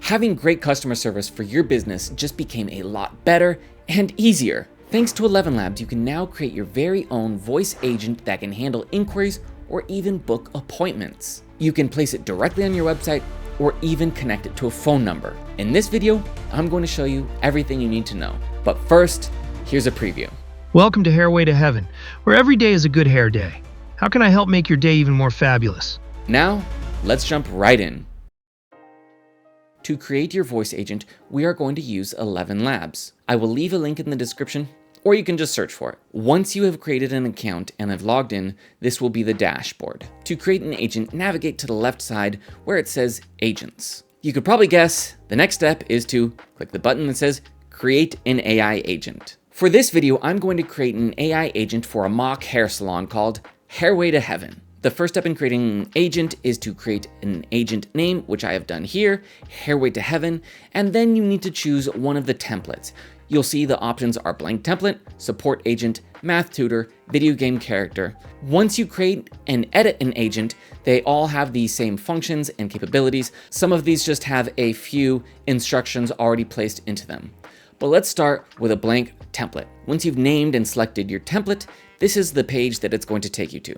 Having great customer service for your business just became a lot better and easier. Thanks to ElevenLabs, you can now create your very own voice agent that can handle inquiries or even book appointments. You can place it directly on your website or even connect it to a phone number. In this video, I'm going to show you everything you need to know. But first, here's a preview. Welcome to Hairway to Heaven, where every day is a good hair day. How can I help make your day even more fabulous? Now, let's jump right in. To create your voice agent, we are going to use ElevenLabs. I will leave a link in the description, or you can just search for it. Once you have created an account and have logged in, this will be the dashboard. To create an agent, navigate to the left side where it says Agents. You could probably guess the next step is to click the button that says Create an AI Agent. For this video, I'm going to create an AI agent for a mock hair salon called Hairway to Heaven. The first step in creating an agent is to create an agent name, which I have done here, Hairway to Heaven, and then you need to choose one of the templates. You'll see the options are blank template, support agent, math tutor, video game character. Once you create and edit an agent, they all have the same functions and capabilities. Some of these just have a few instructions already placed into them. But let's start with a blank template. Once you've named and selected your template, this is the page that it's going to take you to.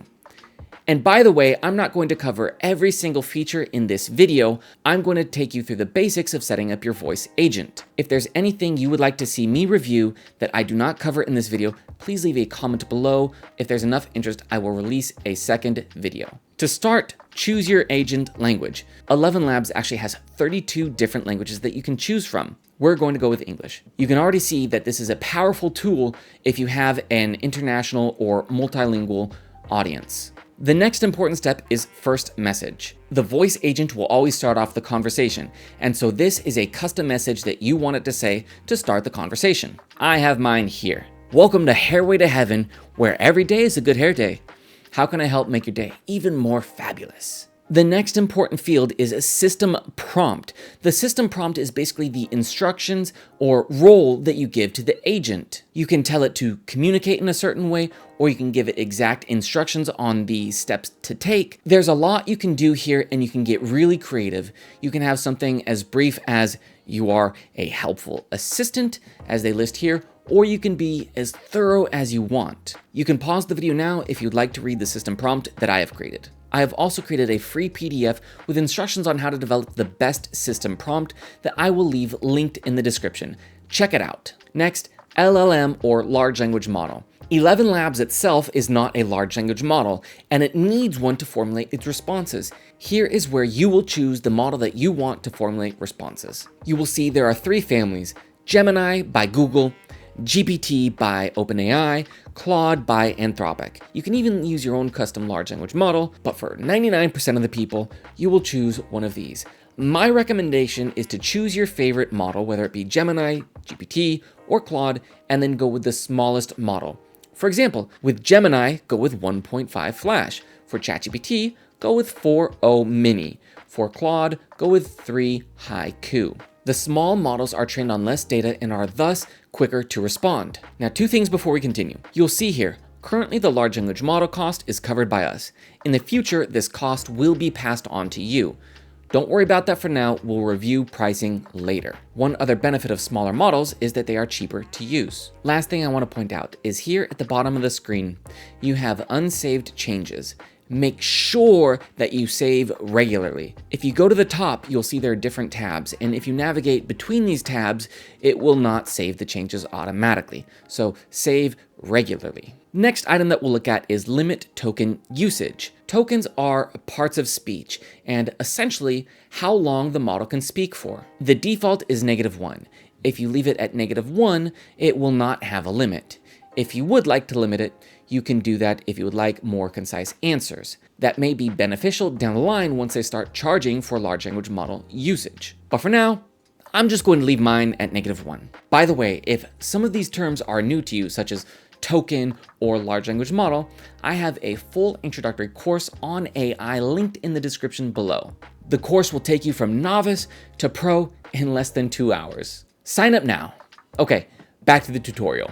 And by the way, I'm not going to cover every single feature in this video. I'm going to take you through the basics of setting up your voice agent. If there's anything you would like to see me review that I do not cover in this video, please leave a comment below. If there's enough interest, I will release a second video. To start, choose your agent language. ElevenLabs actually has 32 different languages that you can choose from. We're going to go with English. You can already see that this is a powerful tool if you have an international or multilingual audience. The next important step is first message. The voice agent will always start off the conversation, and so this is a custom message that you want it to say to start the conversation. I have mine here. Welcome to Hairway to Heaven, where every day is a good hair day. How can I help make your day even more fabulous? The next important field is a system prompt. The system prompt is basically the instructions or role that you give to the agent. You can tell it to communicate in a certain way, or you can give it exact instructions on the steps to take. There's a lot you can do here, and you can get really creative. You can have something as brief as you are a helpful assistant, as they list here, or you can be as thorough as you want. You can pause the video now if you'd like to read the system prompt that I have created. I have also created a free PDF with instructions on how to develop the best system prompt that I will leave linked in the description. Check it out. Next, LLM or large language model. ElevenLabs itself is not a large language model, and it needs one to formulate its responses. Here is where you will choose the model that you want to formulate responses. You will see there are three families: Gemini by Google, GPT by OpenAI, Claude by Anthropic. You can even use your own custom large language model, but for 99% of the people, you will choose one of these. My recommendation is to choose your favorite model, whether it be Gemini, GPT, or Claude, and then go with the smallest model. For example, with Gemini, go with 1.5 Flash. For ChatGPT, go with 4.0 Mini. For Claude, go with 3 Haiku. The small models are trained on less data and are thus quicker to respond. Now, two things before we continue. You'll see here, currently the large language model cost is covered by us. In the future, this cost will be passed on to you. Don't worry about that for now, we'll review pricing later. One other benefit of smaller models is that they are cheaper to use. Last thing I want to point out is here at the bottom of the screen, you have unsaved changes. Make sure that you save regularly. If you go to the top, you'll see there are different tabs, and if you navigate between these tabs, it will not save the changes automatically. So save regularly. Next item that we'll look at is limit token usage. Tokens are parts of speech, and essentially how long the model can speak for. The default is -1. If you leave it at -1, it will not have a limit. If you would like to limit it, you can do that if you would like more concise answers. That may be beneficial down the line once they start charging for large language model usage. But for now, I'm just going to leave mine at -1. By the way, if some of these terms are new to you, such as token or large language model, I have a full introductory course on AI linked in the description below. The course will take you from novice to pro in less than 2 hours. Sign up now. Okay, back to the tutorial.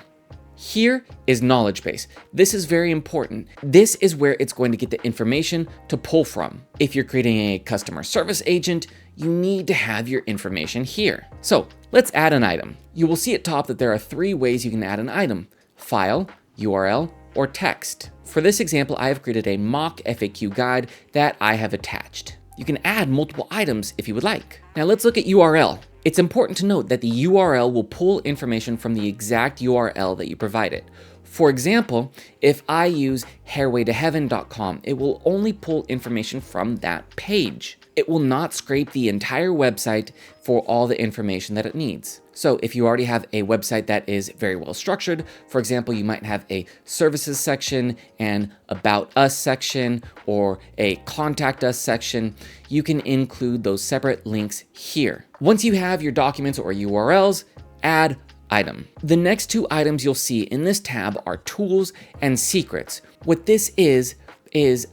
Here is knowledge base. This is very important. This is where it's going to get the information to pull from. If you're creating a customer service agent, you need to have your information here. So let's add an item. You will see at top that there are 3 ways you can add an item: file, URL, or text. For this example, I have created a mock FAQ guide that I have attached. You can add multiple items if you would like. Now let's look at URL. It's important to note that the URL will pull information from the exact URL that you provided. For example, if I use hairwaytoheaven.com, it will only pull information from that page. It will not scrape the entire website for all the information that it needs. So if you already have a website that is very well structured, for example, you might have a services section, an about us section, or a contact us section, you can include those separate links here. Once you have your documents or URLs, add item. The next 2 items you'll see in this tab are tools and secrets. What this is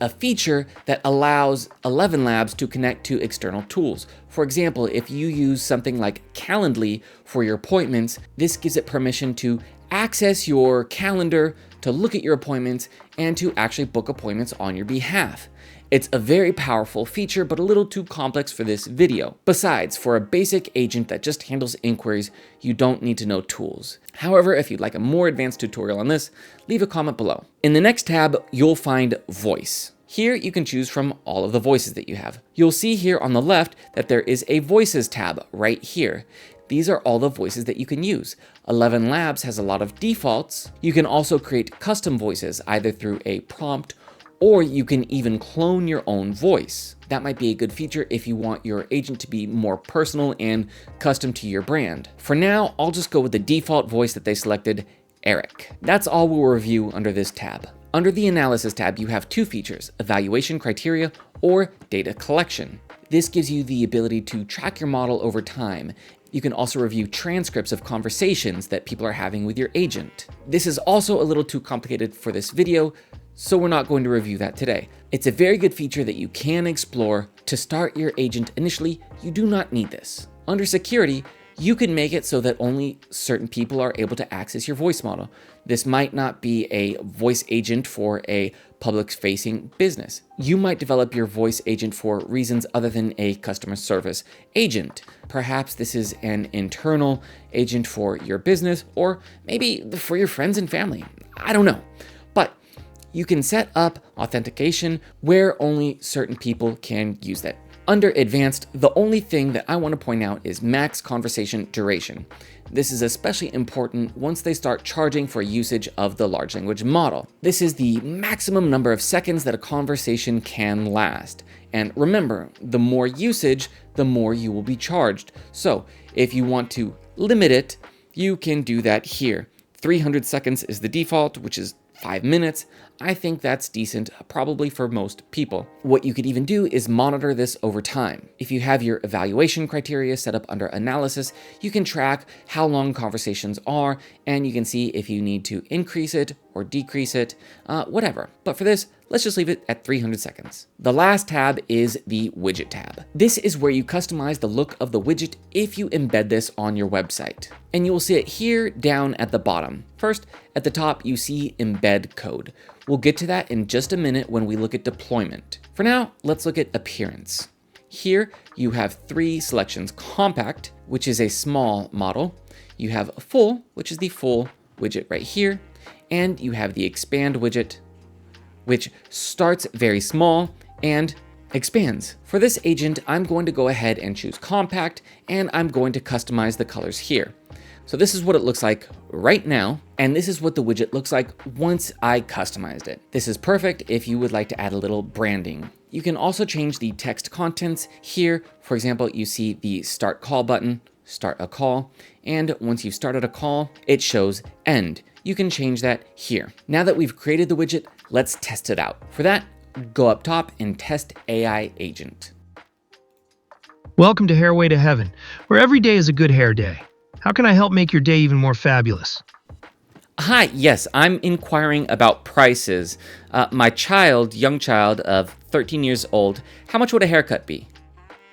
a feature that allows ElevenLabs to connect to external tools. For example, if you use something like Calendly for your appointments, this gives it permission to access your calendar, to look at your appointments, and to actually book appointments on your behalf. It's a very powerful feature, but a little too complex for this video. Besides, for a basic agent that just handles inquiries, you don't need to know tools. However, if you'd like a more advanced tutorial on this, leave a comment below. In the next tab, you'll find voice. Here you can choose from all of the voices that you have. You'll see here on the left that there is a voices tab right here. These are all the voices that you can use. ElevenLabs has a lot of defaults. You can also create custom voices either through a prompt, or you can even clone your own voice. That might be a good feature if you want your agent to be more personal and custom to your brand. For now, I'll just go with the default voice that they selected, Eric. That's all we'll review under this tab. Under the Analysis tab, you have 2 features, Evaluation Criteria or Data Collection. This gives you the ability to track your model over time. You can also review transcripts of conversations that people are having with your agent. This is also a little too complicated for this video, so we're not going to review that today. It's a very good feature that you can explore. To start your agent initially, you do not need this. Under security, you can make it so that only certain people are able to access your voice model. This might not be a voice agent for a public-facing business. You might develop your voice agent for reasons other than a customer service agent. Perhaps this is an internal agent for your business, or maybe for your friends and family. I don't know. But you can set up authentication where only certain people can use that. Under Advanced, the only thing that I want to point out is max conversation duration. This is especially important once they start charging for usage of the large language model. This is the maximum number of seconds that a conversation can last. And remember, the more usage, the more you will be charged. So if you want to limit it, you can do that here. 300 seconds is the default, which is 5 minutes. I think that's decent, probably for most people. What you could even do is monitor this over time. If you have your evaluation criteria set up under Analysis, you can track how long conversations are, and you can see if you need to increase it or decrease it, whatever. But for this, let's just leave it at 300 seconds. The last tab is the Widget tab. This is where you customize the look of the widget if you embed this on your website. And you will see it here down at the bottom. First, at the top, you see Embed Code. We'll get to that in just a minute when we look at deployment. For now, let's look at appearance. Here, you have 3 selections: Compact, which is a small model. You have Full, which is the full widget right here. And you have the Expand widget, which starts very small and expands. For this agent, I'm going to go ahead and choose Compact, and I'm going to customize the colors here. So this is what it looks like right now, and this is what the widget looks like once I customized it. This is perfect if you would like to add a little branding. You can also change the text contents here. For example, you see the Start Call button, start a call, and once you've started a call, it shows end. You can change that here. Now that we've created the widget, let's test it out. For that, go up top and test AI agent. Welcome to Hairway to Heaven, where every day is a good hair day. How can I help make your day even more fabulous? Hi, yes, I'm inquiring about prices. My young child of 13 years old, how much would a haircut be?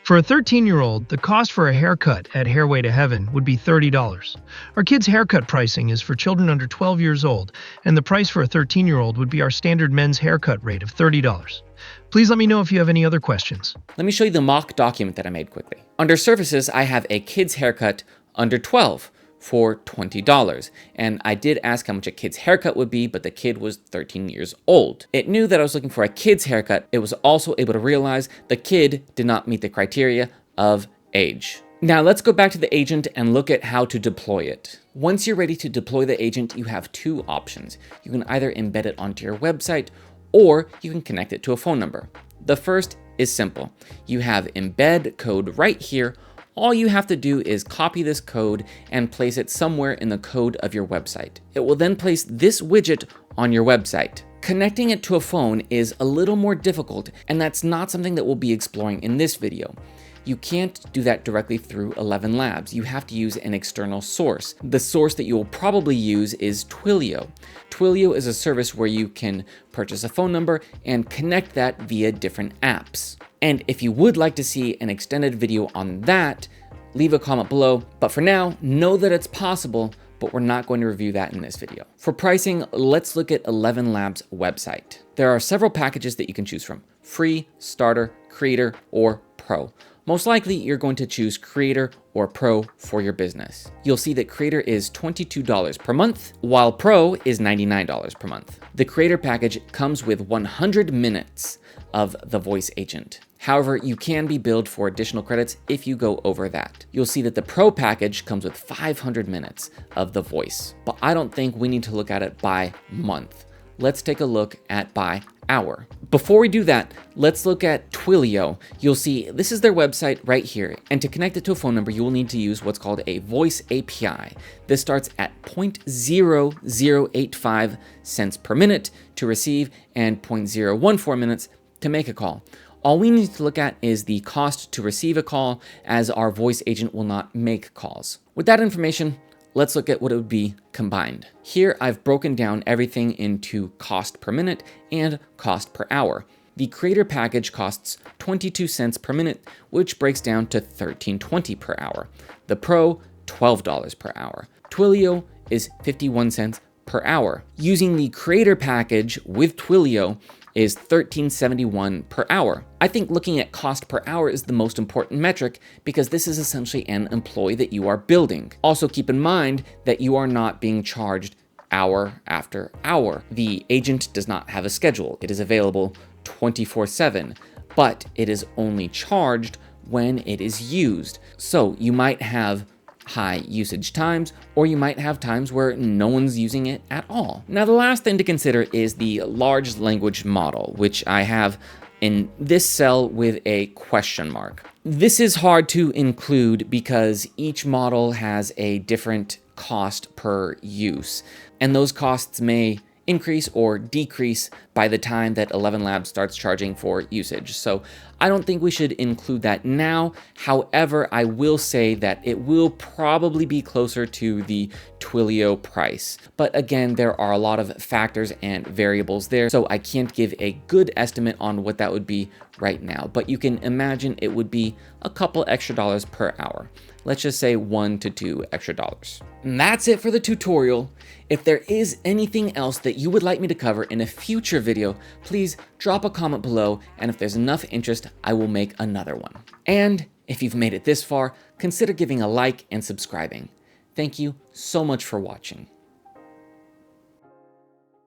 For a 13-year-old, the cost for a haircut at Hairway to Heaven would be $30. Our kids' haircut pricing is for children under 12 years old, and the price for a 13-year-old would be our standard men's haircut rate of $30. Please let me know if you have any other questions. Let me show you the mock document that I made quickly. Under services, I have a kid's haircut under 12 for $20. And I did ask how much a kid's haircut would be, but the kid was 13 years old. It knew that I was looking for a kid's haircut. It was also able to realize the kid did not meet the criteria of age. Now let's go back to the agent and look at how to deploy it. Once you're ready to deploy the agent, you have two options. You can either embed it onto your website, or you can connect it to a phone number. The first is simple. You have embed code right here. All you have to do is copy this code and place it somewhere in the code of your website. It will then place this widget on your website. Connecting it to a phone is a little more difficult, and that's not something that we'll be exploring in this video. You can't do that directly through ElevenLabs. You have to use an external source. The source that you will probably use is Twilio. Twilio is a service where you can purchase a phone number and connect that via different apps. And if you would like to see an extended video on that, leave a comment below. But for now, know that it's possible, but we're not going to review that in this video. For pricing, let's look at ElevenLabs' website. There are several packages that you can choose from: free, starter, creator, or pro. Most likely, you're going to choose Creator or Pro for your business. You'll see that Creator is $22 per month, while Pro is $99 per month. The Creator package comes with 100 minutes of the voice agent. However, you can be billed for additional credits if you go over that. You'll see that the Pro package comes with 500 minutes of the voice, but I don't think we need to look at it by month. Let's take a look at by hour. Before we do that, let's look at Twilio. You'll see this is their website right here. And to connect it to a phone number, you will need to use what's called a voice API. This starts at 0.0085 cents per minute to receive and 0.014 minutes to make a call. All we need to look at is the cost to receive a call, as our voice agent will not make calls. With that information, let's look at what it would be combined. Here, I've broken down everything into cost per minute and cost per hour. The Creator package costs 22 cents per minute, which breaks down to $13.20 per hour. The Pro, $12 per hour. Twilio is 51 cents per hour. Using the Creator package with Twilio is $13.71 per hour. I think looking at cost per hour is the most important metric, because this is essentially an employee that you are building. Also keep in mind that you are not being charged hour after hour. The agent does not have a schedule. It is available 24/7, but it is only charged when it is used. So you might have high usage times, or you might have times where no one's using it at all. Now, the last thing to consider is the large language model, which I have in this cell with a question mark. This is hard to include because each model has a different cost per use, and those costs may increase or decrease by the time that ElevenLabs starts charging for usage. So I don't think we should include that now. However, I will say that it will probably be closer to the Twilio price. But again, there are a lot of factors and variables there, so I can't give a good estimate on what that would be right now. But you can imagine it would be a couple extra dollars per hour. Let's just say $1 to $2 extra. And that's it for the tutorial. If there is anything else that you would like me to cover in a future video, please drop a comment below, and if there's enough interest, I will make another one. And if you've made it this far, consider giving a like and subscribing. Thank you so much for watching.